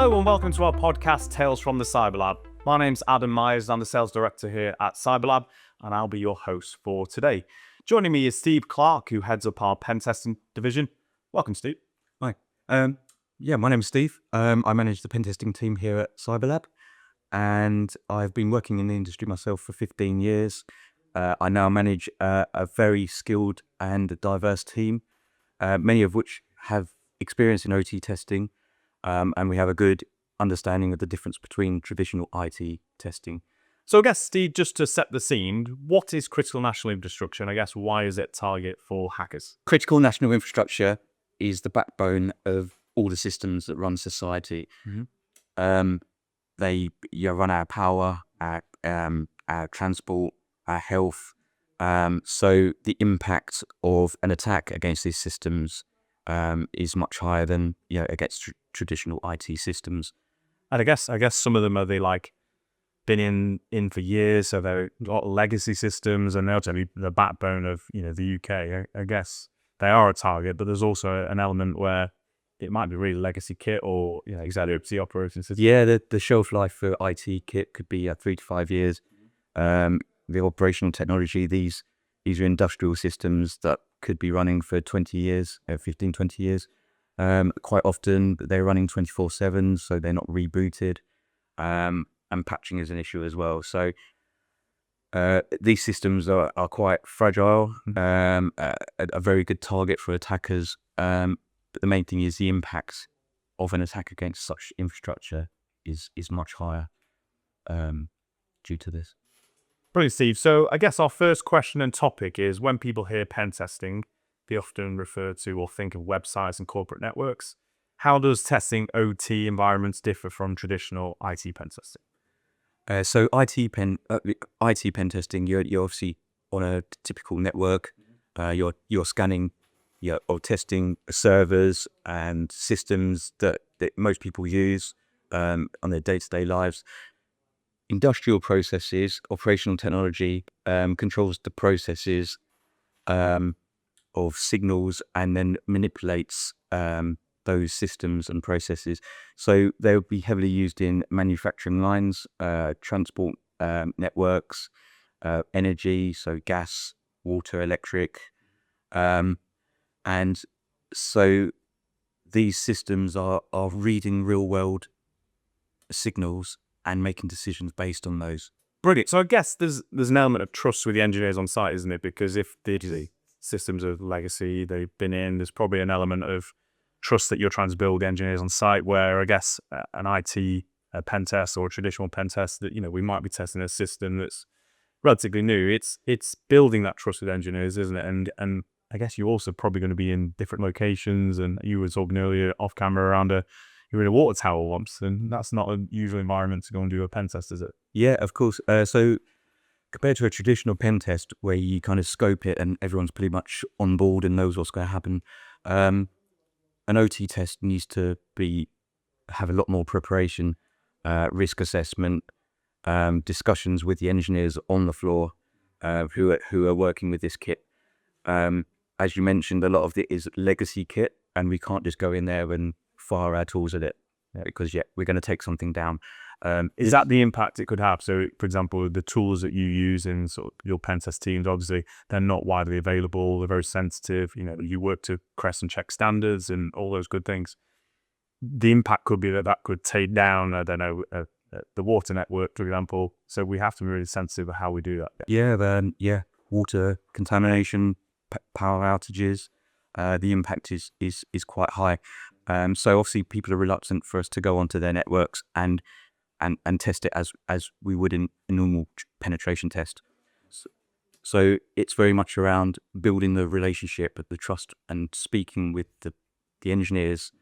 Hello and welcome to our podcast, Tales from the CyberLab. My name's Adam Myers, I'm the sales director here at CyberLab, and I'll be your host for today. Joining me is Steve Clarke, who heads up our pen testing division. Welcome, Steve. Hi. My name's Steve. I manage the pen testing team here at CyberLab, and I've been working in the industry myself for 15 years. I now manage a very skilled and diverse team, many of which have experience in OT testing, and we have a good understanding of the difference between traditional IT testing. So I guess, Steve, just to set the scene, what is critical national infrastructure, and I guess why is it a target for hackers? Critical national infrastructure is the backbone of all the systems that run society. They run our power, our transport, our health. So the impact of an attack against these systems is much higher than against traditional IT systems. And I guess some of them are been in for years, so they're a lot of legacy systems, and they're totally the backbone of the UK. I guess they are a target, but there's also an element where it might be really legacy kit or exactly operating system. Yeah, the shelf life for IT kit could be 3 to 5 years. The operational technology, these are industrial systems that could be running for 20 years, 15, 20 years. Quite often they're running 24/7, so they're not rebooted. And patching is an issue as well. So these systems are quite fragile, a very good target for attackers. But the main thing is the impact of an attack against such infrastructure is much higher due to this. Brilliant, Steve. So I guess our first question and topic is, when people hear pen testing, they often refer to or think of websites and corporate networks. How does testing OT environments differ from traditional IT pen testing? So IT pen testing, you're obviously on a typical network. You're scanning, or testing servers and systems that most people use on their day-to-day lives. Industrial processes, operational technology controls the processes of signals and then manipulates those systems and processes. So they'll be heavily used in manufacturing lines, transport networks, energy, so gas, water, electric. And so these systems are reading real world signals and making decisions based on those. Brilliant. So I guess there's an element of trust with the engineers on site, isn't it? Because if the systems are legacy, they've been there's probably an element of trust that you're trying to build the engineers on site, where I guess an IT pen test or a traditional pen test that, we might be testing a system that's relatively new. It's building that trust with engineers, isn't it? And I guess you're also probably going to be in different locations, and you were talking earlier off camera around you're in a water tower once, and that's not a usual environment to go and do a pen test, is it? Yeah, of course. So compared to a traditional pen test where you kind of scope it and everyone's pretty much on board and knows what's going to happen, an OT test needs to have a lot more preparation, risk assessment, discussions with the engineers on the floor who are working with this kit. As you mentioned, a lot of it is legacy kit, and we can't just go in there and fire our tools at it because we're going to take something down. Is that the impact it could have? So, for example, the tools that you use in sort of your pen test teams, obviously, they're not widely available. They're very sensitive. You work to crest and check standards and all those good things. The impact could be that could take down, the water network, for example. So we have to be really sensitive of how we do that. Water contamination, power outages. The impact is quite high. So obviously people are reluctant for us to go onto their networks and test it as we would in a normal penetration test. So it's very much around building the relationship, the trust, and speaking with the engineers,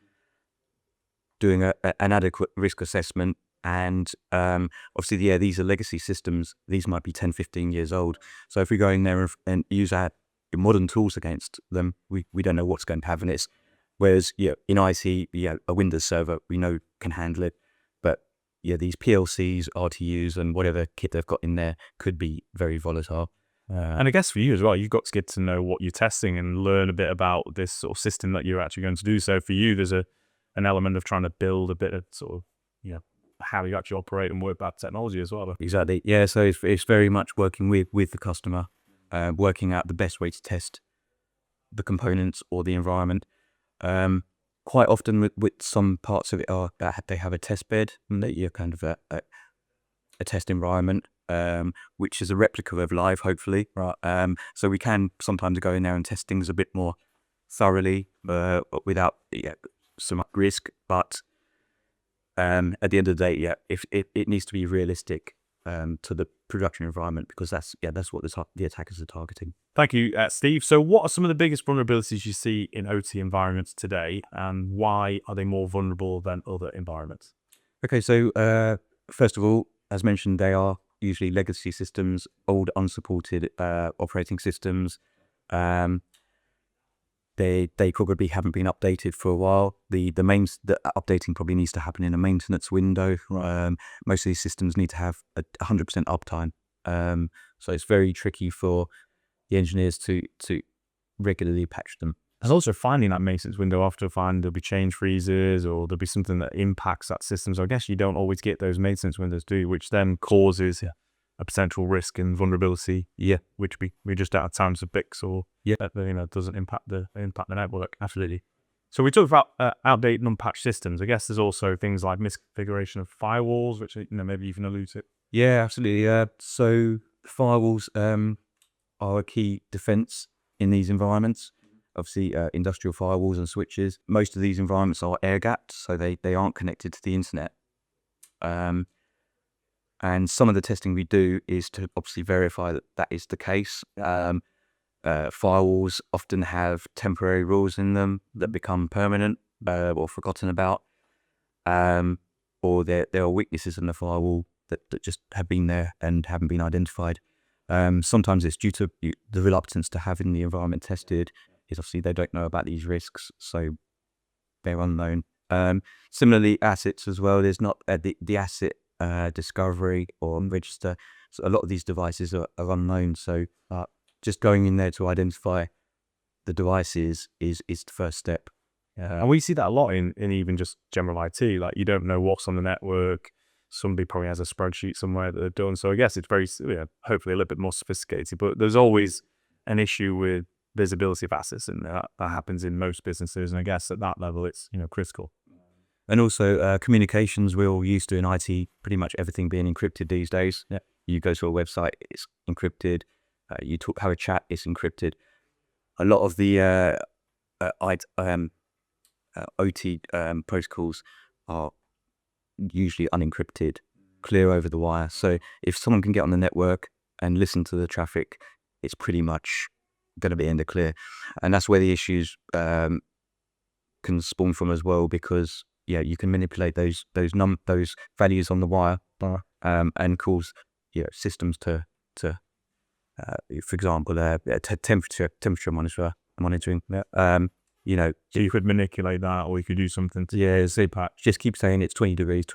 doing an adequate risk assessment. And obviously, these are legacy systems. These might be 10, 15 years old. So if we go in there and use our modern tools against them, we don't know what's going to happen. Whereas in IT, a Windows server we know can handle it, but these PLCs, RTUs, and whatever kit they've got in there could be very volatile. And I guess for you as well, you've got to get to know what you're testing and learn a bit about this sort of system that you're actually going to do. So for you, there's an element of trying to build a bit of sort of how you actually operate and work that technology as well. Exactly. Yeah. So it's very much working with the customer, working out the best way to test the components or the environment. Quite often with some parts of it are that they have a test bed and that you're kind of a test environment, which is a replica of live, hopefully. Right. So we can sometimes go in there and test things a bit more thoroughly without so much risk. But at the end of the day, if it needs to be realistic to the production environment, because that's what the attackers are targeting. Thank you, Steve. So what are some of the biggest vulnerabilities you see in OT environments today, and why are they more vulnerable than other environments? Okay, so first of all, as mentioned, they are usually legacy systems, old unsupported operating systems. They probably haven't been updated for a while. The updating probably needs to happen in a maintenance window. Most of these systems need to have 100% uptime. So it's very tricky for the engineers to regularly patch them. And also finding that maintenance window, often find there'll be change freezes or there'll be something that impacts that system. So I guess you don't always get those maintenance windows, do you? Which then causes a potential risk and vulnerability. Yeah, which we just out of time to fix, or that doesn't impact the network. absolutely. So we talked about outdated and unpatched systems. I guess there's also things like misconfiguration of firewalls, which maybe you can allude to. Yeah, absolutely. So firewalls are a key defense in these environments. Obviously, industrial firewalls and switches. Most of these environments are air-gapped, so they aren't connected to the internet. And some of the testing we do is to obviously verify that is the case. Firewalls often have temporary rules in them that become permanent or forgotten about. Or there are weaknesses in the firewall that just have been there and haven't been identified. Sometimes it's due to the reluctance to having the environment tested. Is obviously they don't know about these risks, so they're unknown. Similarly, assets as well. There's not the asset discovery or register. So a lot of these devices are unknown. So just going in there to identify the devices is the first step. And we see that a lot in even just general IT. Like, you don't know what's on the network. Somebody probably has a spreadsheet somewhere that they've done. So I guess it's very, hopefully a little bit more sophisticated. But there's always an issue with visibility of assets, and that happens in most businesses. And I guess at that level, it's critical. And also communications. We're all used to in IT pretty much everything being encrypted these days. Yeah. You go to a website, it's encrypted. You have a chat, it's encrypted. A lot of the OT protocols are usually unencrypted, clear over the wire. So if someone can get on the network and listen to the traffic, it's pretty much going to be in the clear. And that's where the issues can spawn from as well, because you can manipulate those values on the wire and cause systems to for example, temperature monitoring. So you could manipulate that, or you could do something to just keep saying it's 20 degrees,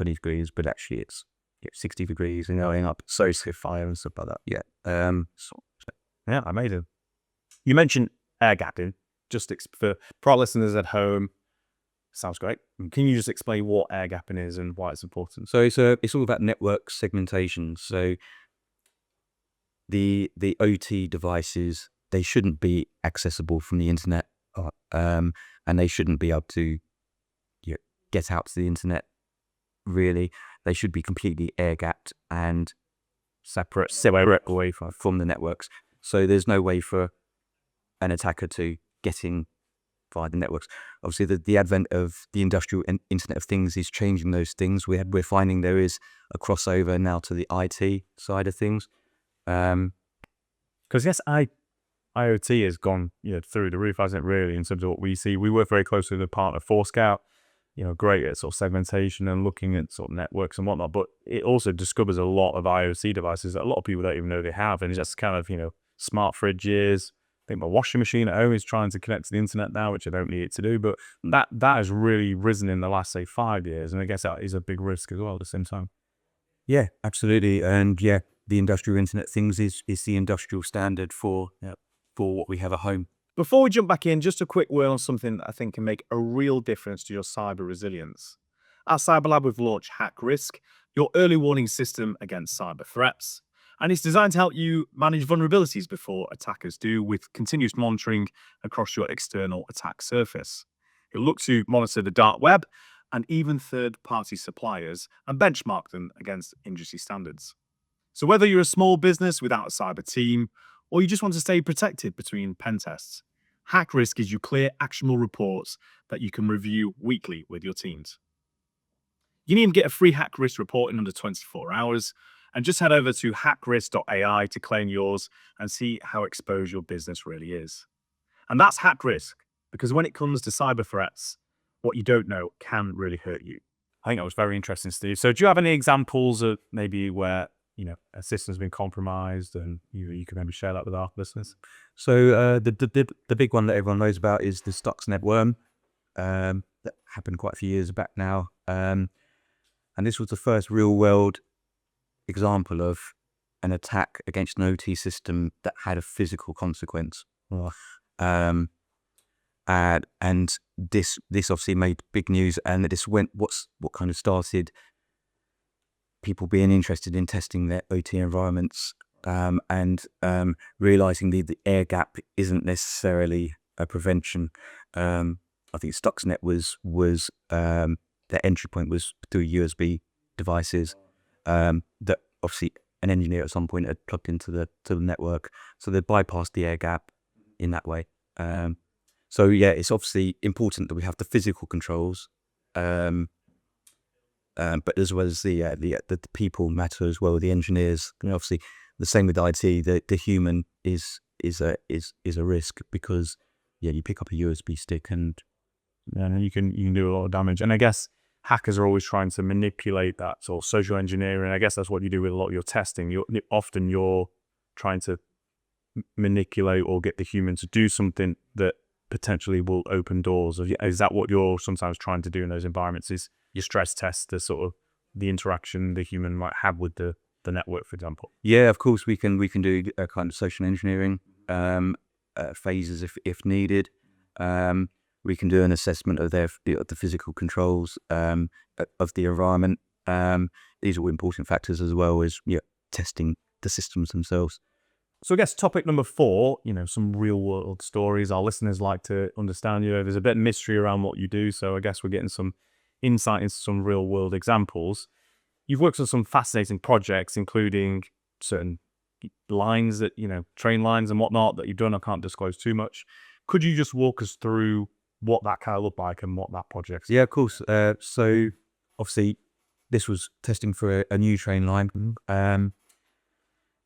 but actually it's 60 degrees and going up. So fire and stuff like that. Yeah. Amazing. You mentioned air gapping. Just for our listeners at home, sounds great. Can you just explain what air gapping is and why it's important? So it's all about network segmentation. So the OT devices, they shouldn't be accessible from the internet, and they shouldn't be able to get out to the internet. Really, they should be completely air gapped and separate away from the networks. So there's no way for an attacker to get in via the networks. Obviously, the advent of the industrial Internet of Things is changing those things. We're finding there is a crossover now to the IT side of things. Because yes, IoT has gone through the roof, hasn't it, really, in terms of what we see. We work very closely with a partner, Forescout, great at sort of segmentation and looking at sort of networks and whatnot, but it also discovers a lot of IoT devices that a lot of people don't even know they have, and it's just kind of, smart fridges. I think my washing machine at home is trying to connect to the internet now, which I don't need it to do, but that has really risen in the last, say, 5 years, and I guess that is a big risk as well at the same time. Yeah, absolutely. And the industrial Internet of Things is the industrial standard for what we have at home. Before we jump back in, just a quick word on something that I think can make a real difference to your cyber resilience. At CyberLab, we've launched Hack Risk, your early warning system against cyber threats. And it's designed to help you manage vulnerabilities before attackers do, with continuous monitoring across your external attack surface. It'll look to monitor the dark web and even third-party suppliers and benchmark them against industry standards. So whether you're a small business without a cyber team, or you just want to stay protected between pen tests, Hack Risk gives you clear, actionable reports that you can review weekly with your teams. You can even get a free Hack Risk report in under 24 hours, and just head over to hackrisk.ai to claim yours and see how exposed your business really is. And that's Hack Risk, because when it comes to cyber threats, what you don't know can really hurt you. I think that was very interesting, Steve. So do you have any examples of maybe where, a system's been compromised and you can maybe share that with our listeners? So the big one that everyone knows about is the Stuxnet worm. That happened quite a few years back now. And this was the first real world example of an attack against an OT system that had a physical consequence. Oh. And this obviously made big news, and this what kind of started people being interested in testing their OT environments, and realizing the air gap isn't necessarily a prevention. I think Stuxnet was their entry point was through USB devices that obviously an engineer at some point had plugged into the network, so they bypassed the air gap in that way. So yeah, it's obviously important that we have the physical controls, but as well as the people matter as well. The engineers, obviously, the same with IT. The human is a risk, because you pick up a USB stick and you can do a lot of damage. And I guess hackers are always trying to manipulate that sort of social engineering. I guess that's what you do with a lot of your testing. You're trying to manipulate or get the human to do something that potentially will open doors. Is that what you're sometimes trying to do in those environments? Is your stress test the sort of the interaction the human might have with the network, for example? Yeah, of course we can do a kind of social engineering phases if needed. We can do an assessment of the physical controls of the environment. These are all important factors, as well as testing the systems themselves. So I guess topic number 4, some real world stories. Our listeners like to understand, there's a bit of mystery around what you do. So I guess we're getting some insight into some real world examples. You've worked on some fascinating projects, including certain lines that, train lines and whatnot that you've done. I can't disclose too much. Could you just walk us through what that kind of looked like and what that project? Yeah, of course. So obviously this was testing for a new train line.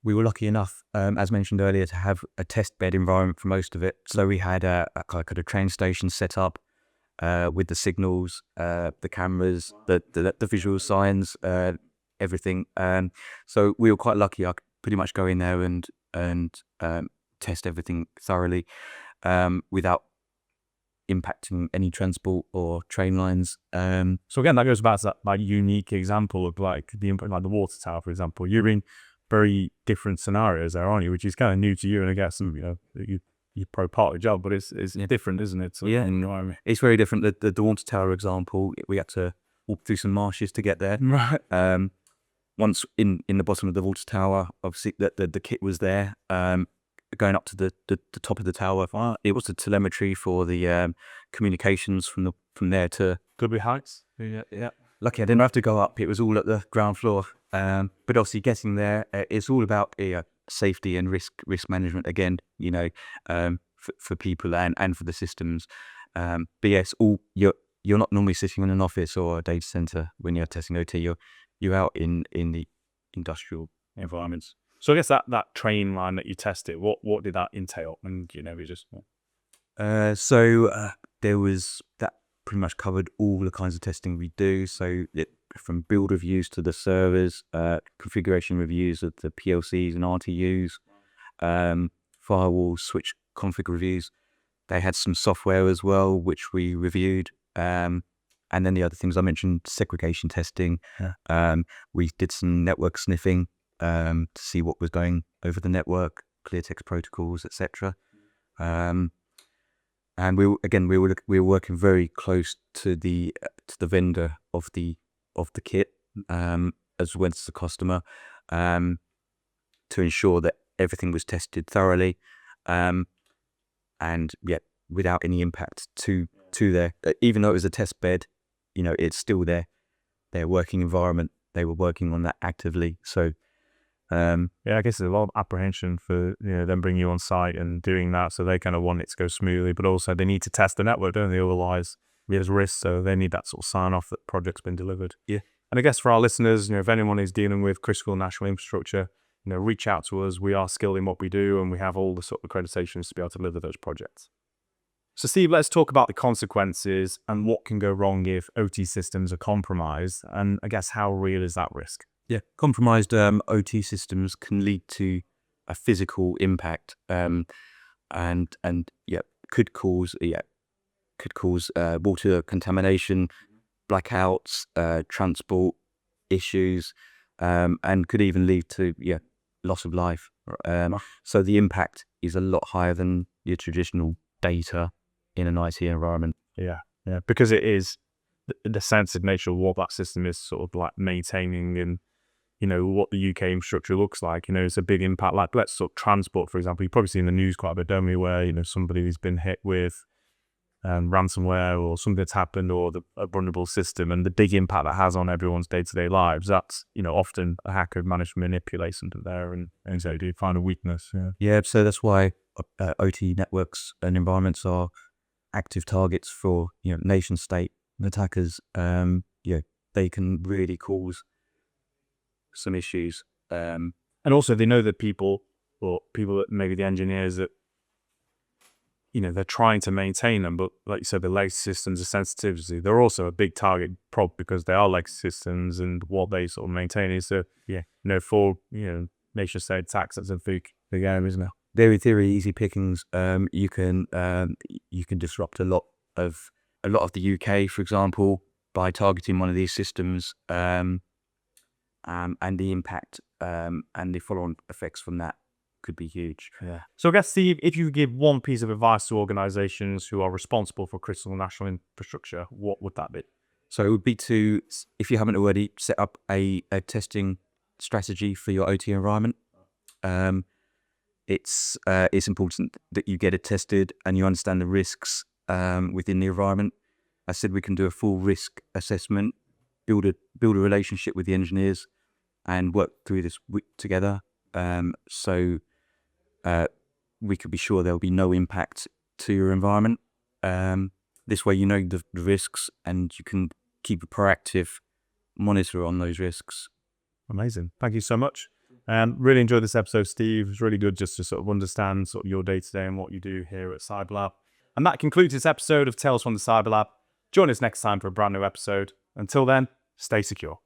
We were lucky enough, as mentioned earlier, to have a test bed environment for most of it. So we had a train station set up with the signals, the cameras, the visual signs, everything. So we were quite lucky. I could pretty much go in there and test everything thoroughly without impacting any transport or train lines. So again, that goes back to that unique example of like the impact, like the water tower, for example. You're in very different scenarios there, aren't you? Which is kind of new to you, and I guess you're probably part of the job, but it's different, isn't it? So, it's very different. The water tower example, we had to walk through some marshes to get there. Right. Once in the bottom of the water tower, obviously the kit was there. Going up to the top of the tower, it was the telemetry for the communications from there to. Could be heights. Yeah. Lucky I didn't have to go up. It was all at the ground floor. But obviously getting there, it's all about safety and risk management again. For people and for the systems. But yes, you're not normally sitting in an office or a data center when you're testing OT. You're out in the industrial environments. So I guess that train line that you tested, what did that entail? And we just. So there was that. Pretty much covered all the kinds of testing we do. So from build reviews to the servers, configuration reviews of the PLCs and RTUs, firewall switch config reviews. They had some software as well, which we reviewed. And then the other things I mentioned, segregation testing. Yeah. We did some network sniffing to see what was going over the network, clear text protocols, etc. And we were working very close to the vendor of the kit, as well as the customer, to ensure that everything was tested thoroughly, and without any impact to their, even though it was a test bed, it's still their working environment. They were working on that actively. So I guess there's a lot of apprehension for them bringing you on site and doing that, so they kind of want it to go smoothly, but also they need to test the network, don't they? Otherwise there's risk, so they need that sort of sign off that the project's been delivered. Yeah. And I guess for our listeners, if anyone is dealing with critical national infrastructure, reach out to us. We are skilled in what we do, and we have all the sort of accreditations to be able to deliver those projects. So Steve, let's talk about the consequences and what can go wrong if OT systems are compromised, and I guess how real is that risk? Yeah, compromised OT systems can lead to a physical impact, and could cause water contamination, blackouts, transport issues, and could even lead to loss of life. So the impact is a lot higher than your traditional data in an IT environment. Yeah, because it is the sensitive nature of what that system is sort of like maintaining, and what the UK infrastructure looks like. It's a big impact. Like, let's sort of transport, for example. You've probably seen the news quite a bit, don't we, where somebody's been hit with ransomware or something that's happened, or a vulnerable system, and the big impact that has on everyone's day-to-day lives. That's often a hacker managed to manipulate something there, and so do find a weakness. So that's why OT networks and environments are active targets for nation state attackers. They can really cause some issues, and also they know that people that maybe the engineers that they're trying to maintain them, but like you said, the legacy systems are sensitivity. They're also a big target because they are legacy systems, and what they sort of maintain is for nation state attacks. That's a big area, isn't it? Very theory, easy pickings. You can disrupt a lot of the UK, for example, by targeting one of these systems, and the impact and the follow-on effects from that could be huge. Yeah. So I guess, Steve, if you could give one piece of advice to organizations who are responsible for critical national infrastructure, what would that be? So it would be to, if you haven't already, set up a testing strategy for your OT environment. It's important that you get it tested and you understand the risks within the environment. I said we can do a full risk assessment, build a relationship with the engineers, and work through this together. So we could be sure there'll be no impact to your environment. This way, the risks, and you can keep a proactive monitor on those risks. Amazing. Thank you so much. Really enjoyed this episode, Steve. It's really good just to sort of understand sort of your day-to-day and what you do here at CyberLab. And that concludes this episode of Tales from the CyberLab. Join us next time for a brand new episode. Until then, stay secure.